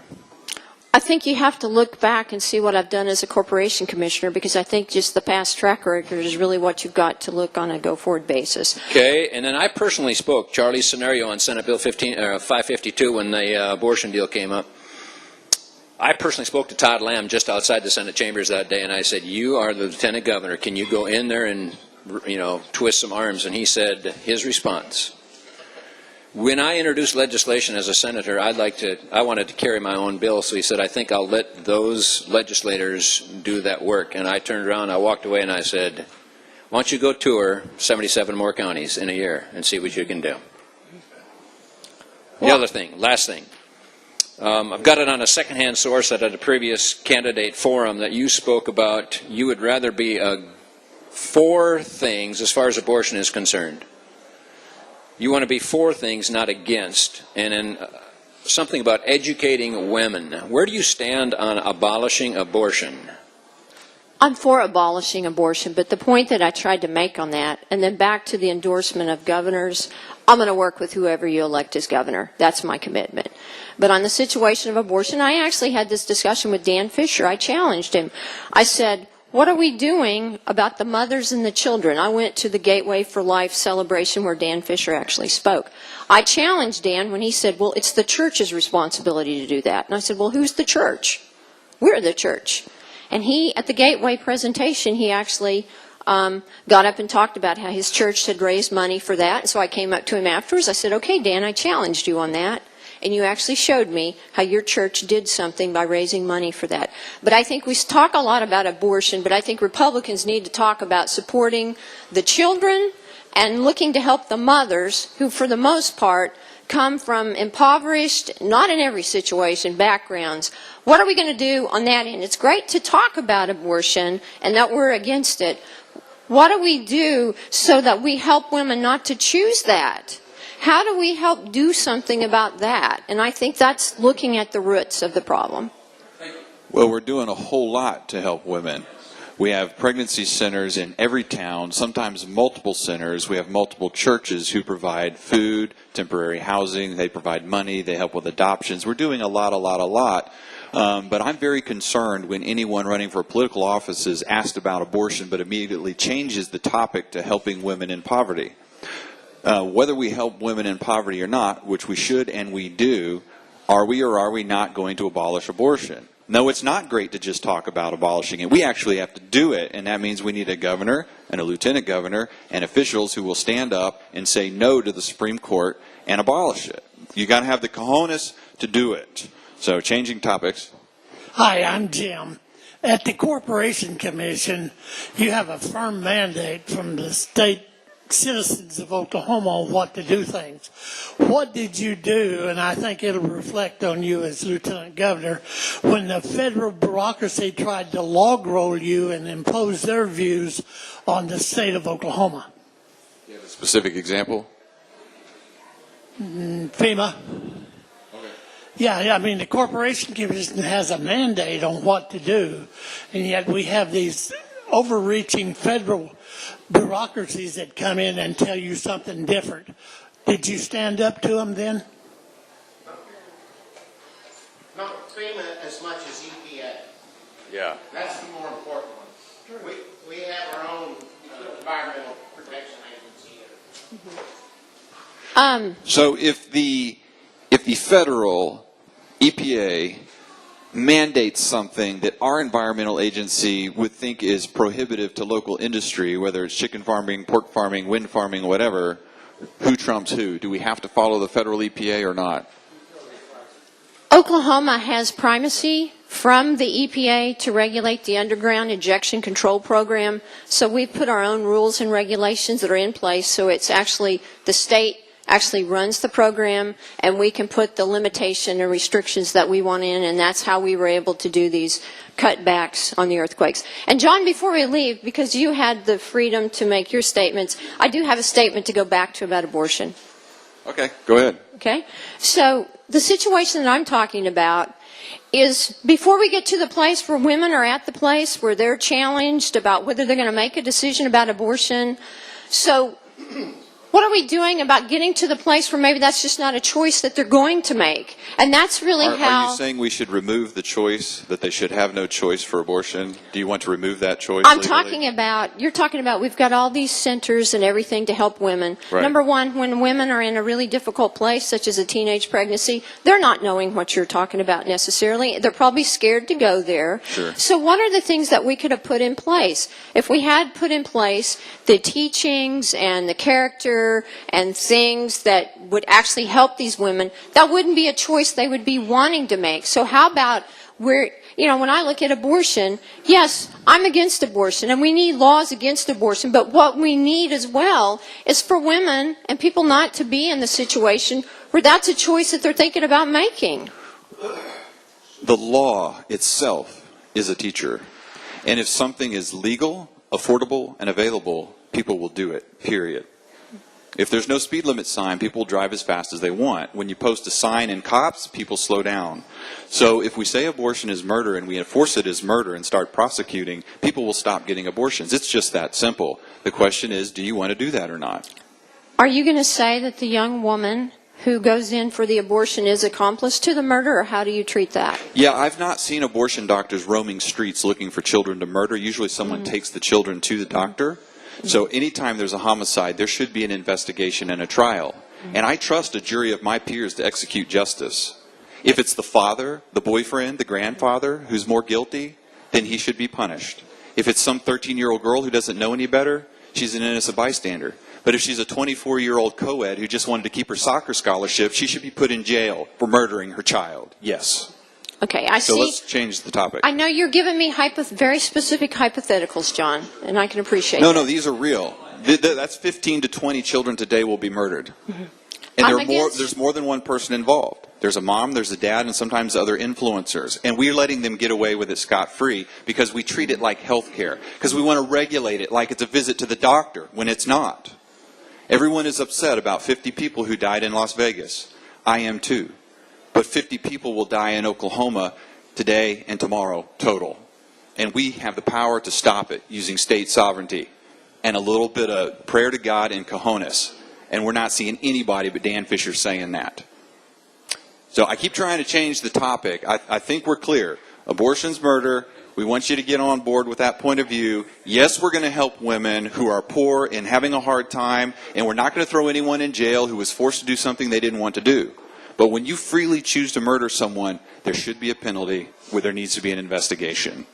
I think you have to look back and see what I've done as a corporation commissioner because I think just the past track record is really what you've got to look on a go-forward basis.
Okay, and then I personally spoke, Charlie's scenario on Senate Bill 552 when the abortion deal came up. I personally spoke to Todd Lamb just outside the Senate chambers that day, and I said, you are the lieutenant governor. Can you go in there and, twist some arms? And he said, his response, when I introduced legislation as a senator, I wanted to carry my own bill. So he said, I think I'll let those legislators do that work. And I turned around, I walked away, and I said, why don't you go tour 77 more counties in a year and see what you can do? The other thing, last thing. I've got it on a secondhand source at a previous candidate forum that you spoke about. You would rather be for things as far as abortion is concerned. You want to be for things, not against. And then something about educating women. Where do you stand on abolishing abortion?
I'm for abolishing abortion, but the point that I tried to make on that, and then back to the endorsement of governors, I'm going to work with whoever you elect as governor. That's my commitment. But on the situation of abortion, I actually had this discussion with Dan Fisher. I challenged him. I said, what are we doing about the mothers and the children? I went to the Gateway for Life celebration where Dan Fisher actually spoke. I challenged Dan when he said, well, it's the church's responsibility to do that. And I said, well, who's the church? We're the church. And he, at the Gateway presentation, he actually got up and talked about how his church had raised money for that. And so I came up to him afterwards. I said, okay, Dan, I challenged you on that. And you actually showed me how your church did something by raising money for that. But I think we talk a lot about abortion, but I think Republicans need to talk about supporting the children and looking to help the mothers who, for the most part, come from impoverished, not in every situation, backgrounds. What are we going to do on that end? It's great to talk about abortion and that we're against it. What do we do so that we help women not to choose that? How do we help do something about that? And I think that's looking at the roots of the problem.
Well, we're doing a whole lot to help women. We have pregnancy centers in every town, sometimes multiple centers. We have multiple churches who provide food, temporary housing. They provide money. They help with adoptions. We're doing a lot. But I'm very concerned when anyone running for political office is asked about abortion but immediately changes the topic to helping women in poverty. Whether we help women in poverty or not, which we should and we do, are we or are we not going to abolish abortion? No, it's not great to just talk about abolishing it. We actually have to do it, and that means we need a governor and a lieutenant governor and officials who will stand up and say no to the Supreme Court and abolish it. You got to have the cojones to do it. So, changing topics.
Hi, I'm Jim.
At the Corporation Commission, you have a firm mandate from the state citizens of Oklahoma on what to do things. What did you do, and I think it'll reflect on you as Lieutenant Governor, when the federal bureaucracy tried to log roll you and impose their views on the state of Oklahoma?
You have a specific example?
FEMA.
Okay.
Yeah, I mean, the Corporation Commission has a mandate on what to do, and yet we have these overreaching federal bureaucracies that come in and tell you something different. Did you stand up to them then?
Not FEMA as much as EPA.
Yeah.
That's the more important one. We have our own environmental protection agency here.
So if the federal EPA mandates something that our environmental agency would think is prohibitive to local industry, whether it's chicken farming, pork farming, wind farming, whatever, who trumps who? Do we have to follow the federal EPA or not?
Oklahoma has primacy from the EPA to regulate the underground injection control program. So we've put our own rules and regulations that are in place. So it's actually the state actually runs the program, and we can put the limitation and restrictions that we want in, and that's how we were able to do these cutbacks on the earthquakes. And John, before we leave, because you had the freedom to make your statements, I do have a statement to go back to about abortion.
Okay, go ahead.
Okay? So the situation that I'm talking about is before we get to the place where women are at the place where they're challenged about whether they're going to make a decision about abortion. So what are we doing about getting to the place where maybe that's just not a choice that they're going to make? And that's really
Are you saying we should remove the choice, that they should have no choice for abortion? Do you want to remove that choice
I'm
legally?
talking about, you're talking about we've got all these centers and everything to help women.
Right.
Number one, when women are in a really difficult place, such as a teenage pregnancy, they're not knowing what you're talking about necessarily. They're probably scared to go there.
Sure.
So what are the things that we could have put in place? If we had put in place the teachings and the character and things that would actually help these women, that wouldn't be a choice they would be wanting to make. So how about when I look at abortion, yes, I'm against abortion, and we need laws against abortion, but what we need as well is for women and people not to be in the situation where that's a choice that they're thinking about making.
The law itself is a teacher. And if something is legal, affordable, and available, people will do it, period. If there's no speed limit sign, people will drive as fast as they want. When you post a sign in cops, people slow down. So if we say abortion is murder and we enforce it as murder and start prosecuting, people will stop getting abortions. It's just that simple. The question is, do you want to do that or not?
Are you going to say that the young woman who goes in for the abortion is accomplice to the murder, or how do you treat that?
Yeah, I've not seen abortion doctors roaming streets looking for children to murder. Usually someone takes the children to the doctor. So anytime there's a homicide, there should be an investigation and a trial. And I trust a jury of my peers to execute justice. If it's the father, the boyfriend, the grandfather who's more guilty, then he should be punished. If it's some 13-year-old girl who doesn't know any better, she's an innocent bystander. But if she's a 24-year-old co-ed who just wanted to keep her soccer scholarship, she should be put in jail for murdering her child. Yes.
Okay, I see.
So let's change the topic.
I know you're giving me very specific hypotheticals, John, and I can appreciate that.
No, these are real. That's 15 to 20 children today will be murdered. And there's more than one person involved. There's a mom, there's a dad, and sometimes other influencers. And we're letting them get away with it scot-free because we treat it like health care. Because we want to regulate it like it's a visit to the doctor when it's not. Everyone is upset about 50 people who died in Las Vegas. I am too. But 50 people will die in Oklahoma today and tomorrow total. And we have the power to stop it using state sovereignty and a little bit of prayer to God and cojones. And we're not seeing anybody but Dan Fisher saying that. So I keep trying to change the topic. I think we're clear. Abortion's murder. We want you to get on board with that point of view. Yes, we're going to help women who are poor and having a hard time. And we're not going to throw anyone in jail who was forced to do something they didn't want to do. But when you freely choose to murder someone, there should be a penalty where there needs to be an investigation.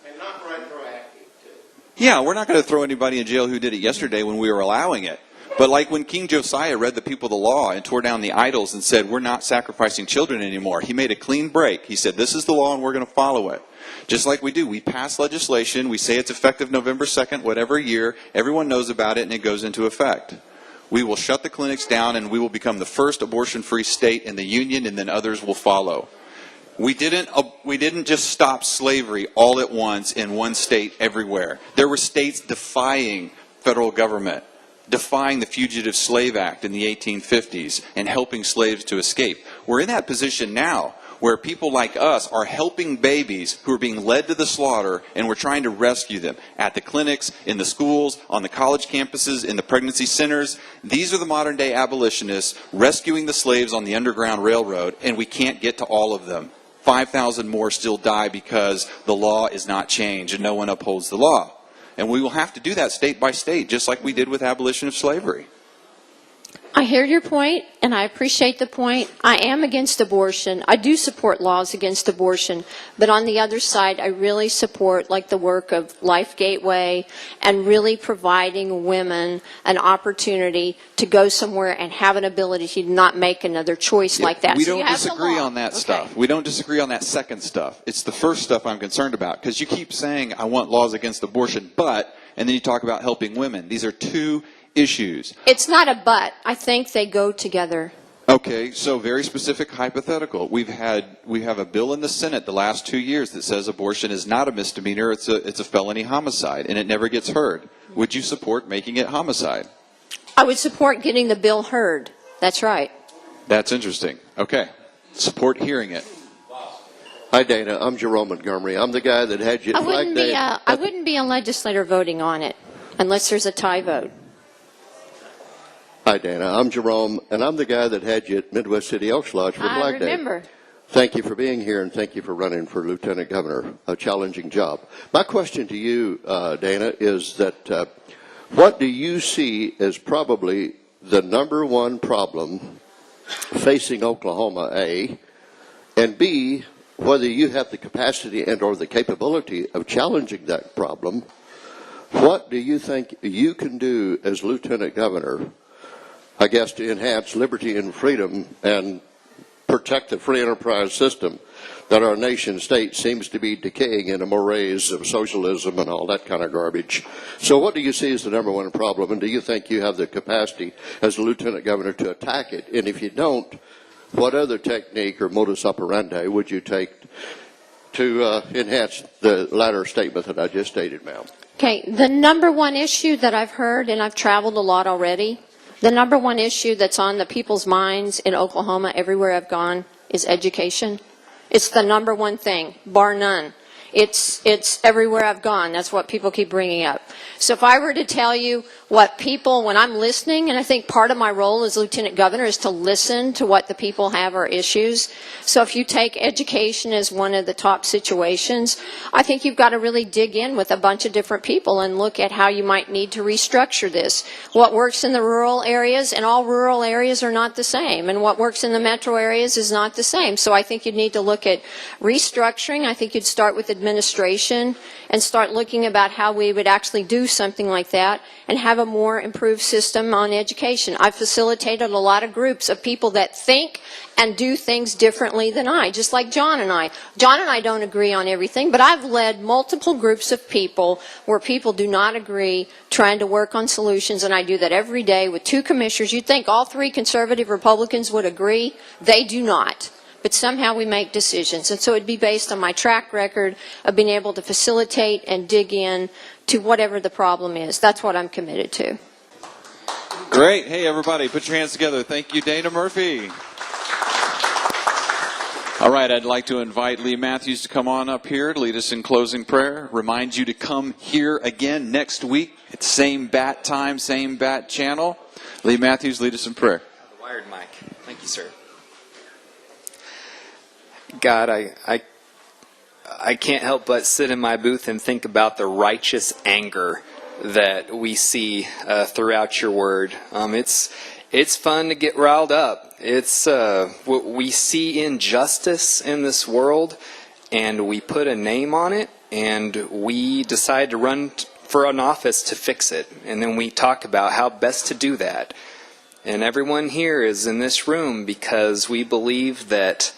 And not retroactive, too.
Yeah, we're not going to throw anybody in jail who did it yesterday when we were allowing it. But like when King Josiah read the people the law and tore down the idols and said, we're not sacrificing children anymore, he made a clean break. He said, this is the law and we're going to follow it. Just like we do. We pass legislation, we say it's effective November 2nd, whatever year, everyone knows about it and it goes into effect. We will shut the clinics down and we will become the first abortion-free state in the union, and then others will follow. We didn't just stop slavery all at once in one state everywhere. There were states defying federal government, defying the Fugitive Slave Act in the 1850s and helping slaves to escape. We're in that position now where people like us are helping babies who are being led to the slaughter, and we're trying to rescue them at the clinics, in the schools, on the college campuses, in the pregnancy centers. These are the modern day abolitionists rescuing the slaves on the Underground Railroad, and we can't get to all of them. 5,000 more still die because the law is not changed and no one upholds the law. And we will have to do that state by state, just like we did with abolition of slavery.
I hear your point, and I appreciate the point. I am against abortion. I do support laws against abortion. But on the other side, I really support like the work of Life Gateway and really providing women an opportunity to go somewhere and have an ability to not make another choice like that.
We
So you
don't
have the
disagree
law.
on that
Okay.
stuff. We don't disagree on that second stuff. It's the first stuff I'm concerned about, because you keep saying, I want laws against abortion, but, and then you talk about helping women. These are two issues.
It's not a but. I think they go together.
Okay, so very specific hypothetical. We have a bill in the Senate the last 2 years that says abortion is not a misdemeanor, it's a felony homicide, and it never gets heard. Would you support making it homicide?
I would support getting the bill heard. That's right.
That's interesting. Okay. Support hearing it.
Hi, Dana. I'm Jerome Montgomery. I'm the guy that had you
I
at Flag
wouldn't
Day.
be I wouldn't be a legislator voting on it unless there's a tie vote.
Hi, Dana. I'm Jerome, and I'm the guy that had you at Midwest City Elks Lodge for
I
Flag Day.
remember.
Thank you for being here, and thank you for running for Lieutenant Governor. A challenging job. My question to you, Dana, is that what do you see as probably the number one problem facing Oklahoma, A, and B, whether you have the capacity and or the capability of challenging that problem? What do you think you can do as Lieutenant Governor, I guess, to enhance liberty and freedom and protect the free enterprise system that our nation state seems to be decaying in a morass of socialism and all that kind of garbage? So what do you see as the number one problem, and do you think you have the capacity as a Lieutenant Governor to attack it? And if you don't, what other technique or modus operandi would you take to enhance the latter statement that I just stated, ma'am?
Okay, the number one issue that I've heard, and I've traveled a lot already, the number one issue that's on the people's minds in Oklahoma, everywhere I've gone, is education. It's the number one thing, bar none. It's everywhere I've gone. That's what people keep bringing up. So if I were to tell you what people, when I'm listening, and I think part of my role as Lieutenant Governor is to listen to what the people have are issues. So if you take education as one of the top situations, I think you've got to really dig in with a bunch of different people and look at how you might need to restructure this. What works in the rural areas, and all rural areas are not the same, and what works in the metro areas is not the same. So I think you'd need to look at restructuring. I think you'd start with administration and start looking about how we would actually do something like that and have a more improved system on education. I've facilitated a lot of groups of people that think and do things differently than I, just like John and I. John and I don't agree on everything, but I've led multiple groups of people where people do not agree, trying to work on solutions, and I do that every day with two commissioners. You'd think all three conservative Republicans would agree. They do not. But somehow we make decisions. And so it'd be based on my track record of being able to facilitate and dig in to whatever the problem is. That's what I'm committed to.
Great. Hey, everybody, put your hands together. Thank you, Dana Murphy. All right, I'd like to invite Lee Matthews to come on up here to lead us in closing prayer. Remind you to come here again next week at same bat time, same bat channel. Lee Matthews, lead us in prayer.
The wired mic. Thank you, sir. God, I can't help but sit in my booth and think about the righteous anger that we see throughout your word. It's fun to get riled up. It's we see injustice in this world, and we put a name on it, and we decide to run for an office to fix it. And then we talk about how best to do that. And everyone here is in this room because we believe that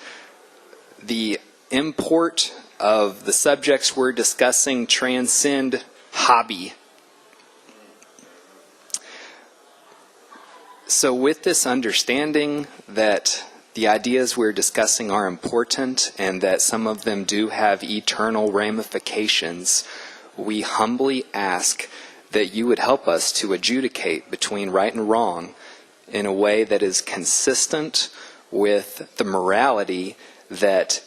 the import of the subjects we're discussing transcend hobby. So with this understanding that the ideas we're discussing are important and that some of them do have eternal ramifications, we humbly ask that you would help us to adjudicate between right and wrong in a way that is consistent with the morality that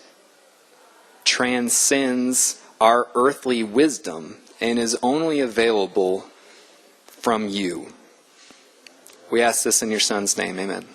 transcends our earthly wisdom and is only available from you. We ask this in your Son's name. Amen.